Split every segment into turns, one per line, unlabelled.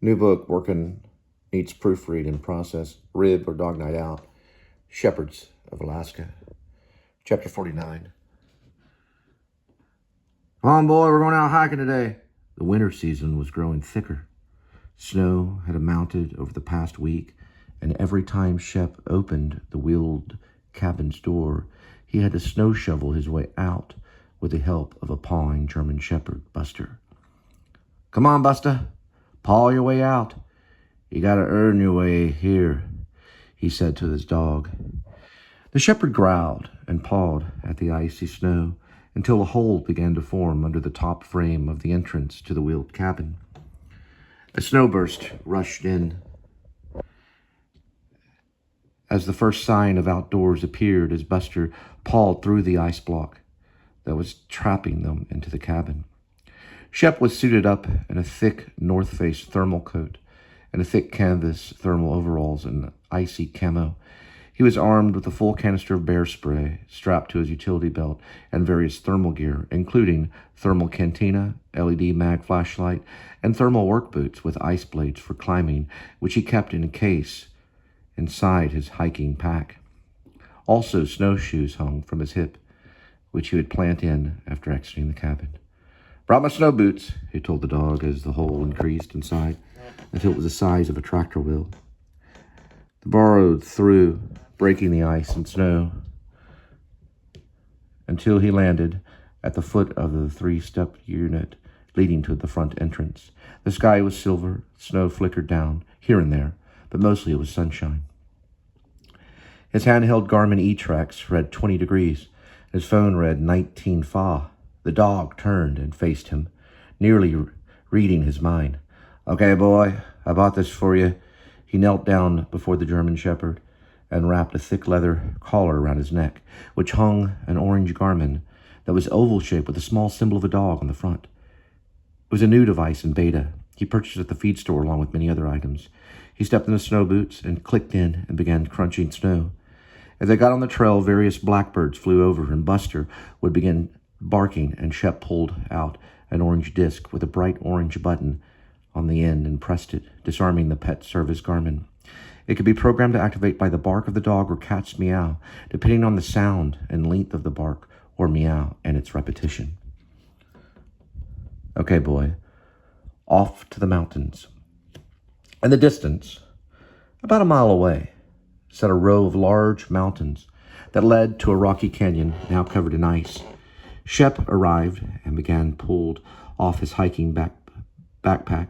New book, working, needs proofread and process. Rib or dog night out. Shepards of Alaska. Chapter 49. Come on, boy, we're going out hiking today. The winter season was growing thicker. Snow had mounted over the past week, and every time Shep opened the wheeled cabin's door, he had to snow shovel his way out with the help of a pawing German Shepherd, Bustah. Come on, Bustah, paw your way out. You gotta earn your way here, he said to his dog. The shepherd growled and pawed at the icy snow until a hole began to form under the top frame of the entrance to the wheeled cabin. A snowburst rushed in as the first sign of outdoors appeared as Bustah pawed through the ice block that was trapping them into the cabin. Shep was suited up in a thick Northface thermal coat and a thick canvas thermal overalls and icy camo. He was armed with a full canister of bear spray strapped to his utility belt and various thermal gear, including thermal cantina, LED mag flashlight, and thermal work boots with ice blades for climbing, which he kept in a case inside his hiking pack. Also, snowshoes hung from his hip, which he would plant in after exiting the cabin. Brought my snow boots, he told the dog as the hole increased inside until it was the size of a tractor wheel. The burrowed through, breaking the ice and snow until he landed at the foot of the three-step unit leading to the front entrance. The sky was silver, snow flickered down here and there, but mostly it was sunshine. His handheld Garmin E-Trax read 20 degrees. His phone read 19 Fa. The dog turned and faced him, nearly reading his mind. Okay, boy, I bought this for you. He knelt down before the German Shepherd and wrapped a thick leather collar around his neck, which hung an orange Garmin that was oval-shaped with a small symbol of a dog on the front. It was a new device in beta. He purchased it at the feed store along with many other items. He stepped in the snow boots and clicked in and began crunching snow. As they got on the trail, various blackbirds flew over, and Bustah would begin barking, and Shep pulled out an orange disc with a bright orange button on the end and pressed it, disarming the pet service Garmin. It could be programmed to activate by the bark of the dog or cat's meow, depending on the sound and length of the bark or meow and its repetition. Okay, boy, off to the mountains. In the distance, about a mile away, sat a row of large mountains that led to a rocky canyon now covered in ice. Shep arrived and pulled off his hiking backpack.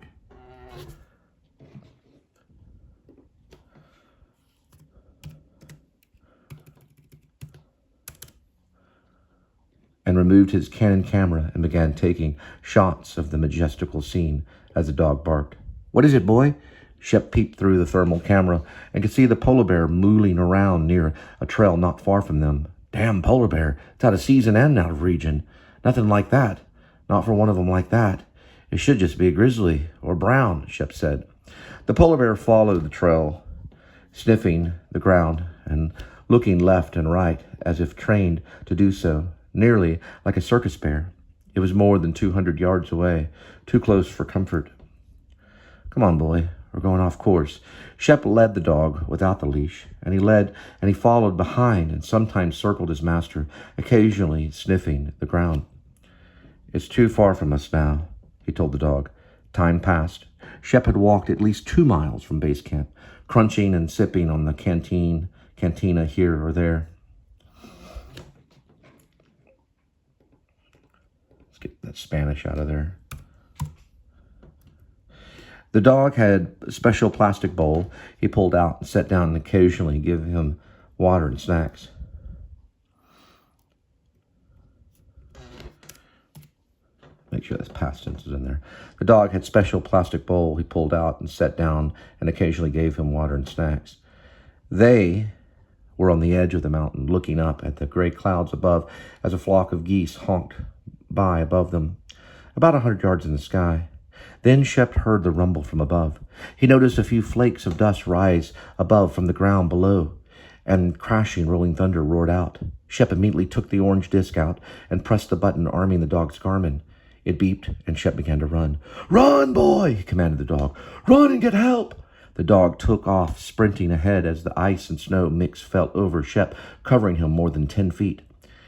And removed his Canon camera and began taking shots of the majestical scene as the dog barked. What is it, boy? Shep peeped through the thermal camera and could see the polar bear mooling around near a trail not far from them. Damn polar bear. It's out of season and out of region. Nothing like that. Not for one of them like that. It should just be a grizzly or brown, Shep said. The polar bear followed the trail, sniffing the ground and looking left and right as if trained to do so, nearly like a circus bear. It was more than 200 yards away, too close for comfort. Come on, boy. We're going off course. Shep led the dog without the leash, and he followed behind and sometimes circled his master, occasionally sniffing the ground. It's too far from us now, he told the dog. Time passed. Shep had walked at least 2 miles from base camp, crunching and sipping on the cantina here or there. Let's get that Spanish out of there. The dog had a special plastic bowl he pulled out and set down and occasionally give him water and snacks. Make sure that's past tense is in there. The dog had a special plastic bowl he pulled out and set down and occasionally gave him water and snacks. They were on the edge of the mountain, looking up at the gray clouds above as a flock of geese honked by above them, about 100 yards in the sky. Then Shep heard the rumble from above. He noticed a few flakes of dust rise above from the ground below, and crashing, rolling thunder roared out. Shep immediately took the orange disc out and pressed the button arming the dog's Garmin. It beeped, and Shep began to run. "Run, boy!" commanded the dog. "Run and get help!" The dog took off, sprinting ahead as the ice and snow mix fell over Shep, covering him more than 10 feet.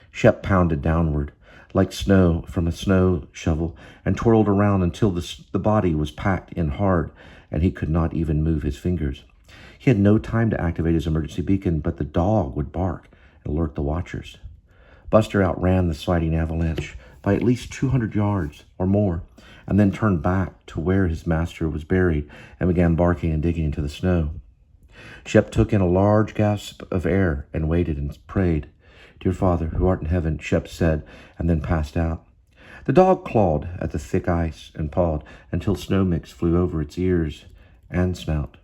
Shep pounded downward, like snow from a snow shovel, and twirled around until the body was packed in hard, and he could not even move his fingers. He had no time to activate his emergency beacon, but the dog would bark and alert the watchers. Bustah outran the sliding avalanche by at least 200 yards or more, and then turned back to where his master was buried and began barking and digging into the snow. Shep took in a large gasp of air and waited and prayed. "Dear Father, who art in heaven," Shep said, and then passed out. The dog clawed at the thick ice and pawed until snow mix flew over its ears and snout.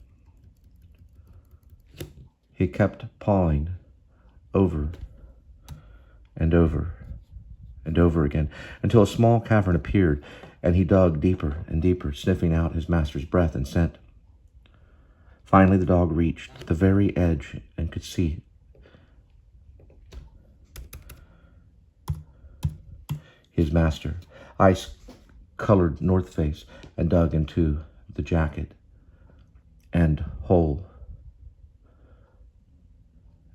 He kept pawing over and over and over again until a small cavern appeared, and he dug deeper and deeper, sniffing out his master's breath and scent. Finally, the dog reached the very edge and could see his master, ice-colored Northface, and dug into the jacket and hole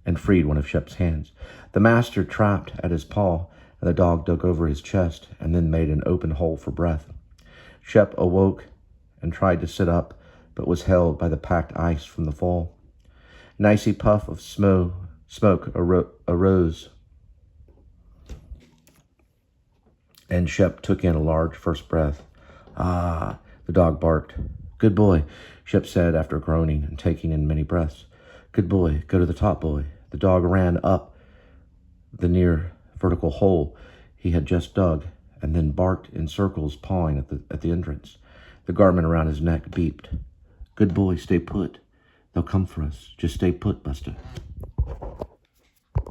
and freed one of Shep's hands. The master trapped at his paw, and the dog dug over his chest and then made an open hole for breath. Shep awoke and tried to sit up, but was held by the packed ice from the fall. An icy puff of smoke arose, and Shep took in a large first breath. "Ah," the dog barked. "Good boy," Shep said after groaning and taking in many breaths. "Good boy, go to the top, boy." The dog ran up the near vertical hole he had just dug, and then barked in circles, pawing at the entrance. The garment around his neck beeped. "Good boy, stay put. They'll come for us. Just stay put, Bustah."